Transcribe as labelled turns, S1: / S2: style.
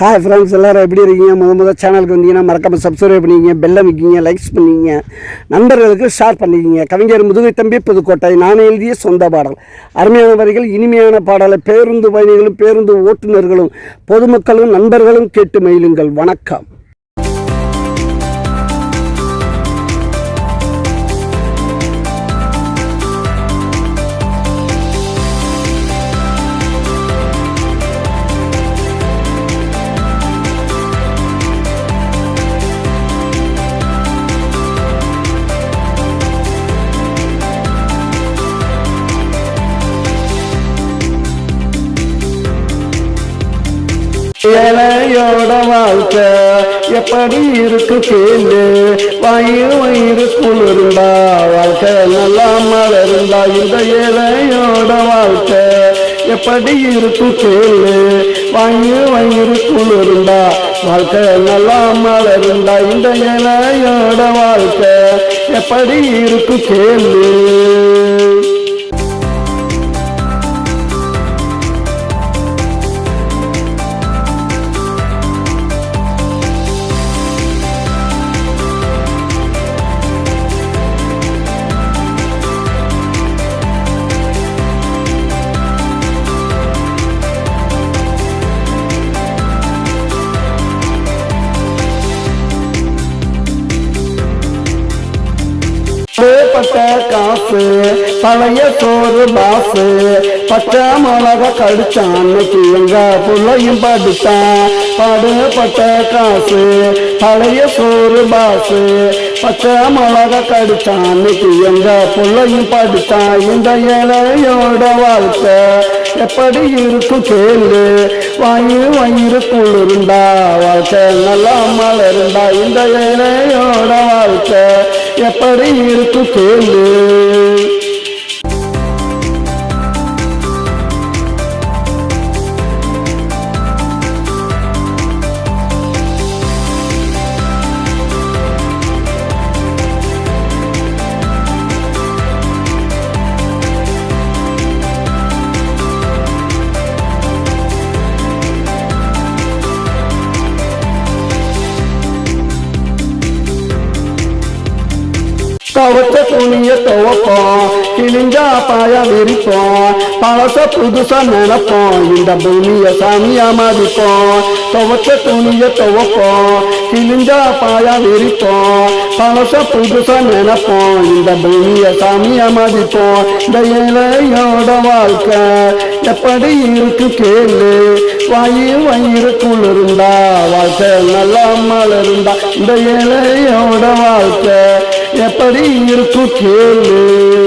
S1: Hi friends, எல்லோரும் எப்படி இருக்கீங்க? முதல் சேனலுக்கு வந்தீங்கன்னா மறக்காமல் சப்ஸ்கிரைப் பண்ணிக்கிங்க, பெல் அமைக்கிங்க, லைக்ஸ் பண்ணிக்கிங்க, நண்பர்களுக்கு ஷேர் பண்ணிக்கிங்க. கவிஞர் முதுகை தம்பி புதுக்கோட்டை. நான் எழுதிய சொந்த பாடல். அருமையான வரிகள், இனிமையான பாடலை பேருந்து பயணிகளும் பேருந்து ஓட்டுநர்களும் பொதுமக்களும் நண்பர்களும் கேட்டு மகிழுங்கள். வணக்கம். ஏழையோட வாழ்க்கை எப்படி இருக்கு கேளு, வயிறு குளிர்ந்தா வாழ்க்கை நல்லா மலர்ந்தா. இந்த ஏழையோட வாழ்க்கை எப்படி இருக்கு கேளு, வயிறு குளிர்ந்தா வாழ்க்கை நல்லா மலர்ந்தா. இந்த ஏழையோட வாழ்க்கை எப்படி இருக்கு கேளு. பட்ட காசு பழைய சோறு பாசு, பச்சை மிளகா கடிச்சான் அன்னைக்கு எங்க புள்ளையும் படித்தான். பாடுபட்ட காசு பழைய சோறு பாசு, பச்சை மிளகா கடிச்சான் அன்னைக்கு எங்க புள்ளையும் படித்தான். இந்த ஏழையோட வாழ்க்கை எப்படி இருக்கு கேளு, வயிறு குளிர்ந்தா வாழ்க்கை நல்லா மலர்ந்தா. இந்த ஏழையோட வாழ்க்கை எப்படி இருக்கு கேளு. துவச்ச துணிய துவப்போம், கிழிஞ்சா பாயா விரிப்போம், பழச புதுசா நினைப்போம், இந்த பூமிய சாமியா மதிப்போம். துவச்ச துணிய துவப்போம், கிழிஞ்சா பாயா விரிப்போம், பழச புதுசா நினைப்போம், இந்த பூமிய சாமியா மதிப்போம். இந்த ஏழையோட வாழ்க்கை எப்படி இருக்கு கேளு, வயிறு குளிர்ந்தா வாழ்க்கை நல்லா மலர்ந்தா. இந்த ஏழையோட வாழ்க்கை எப்படி இருக்கு கேளு.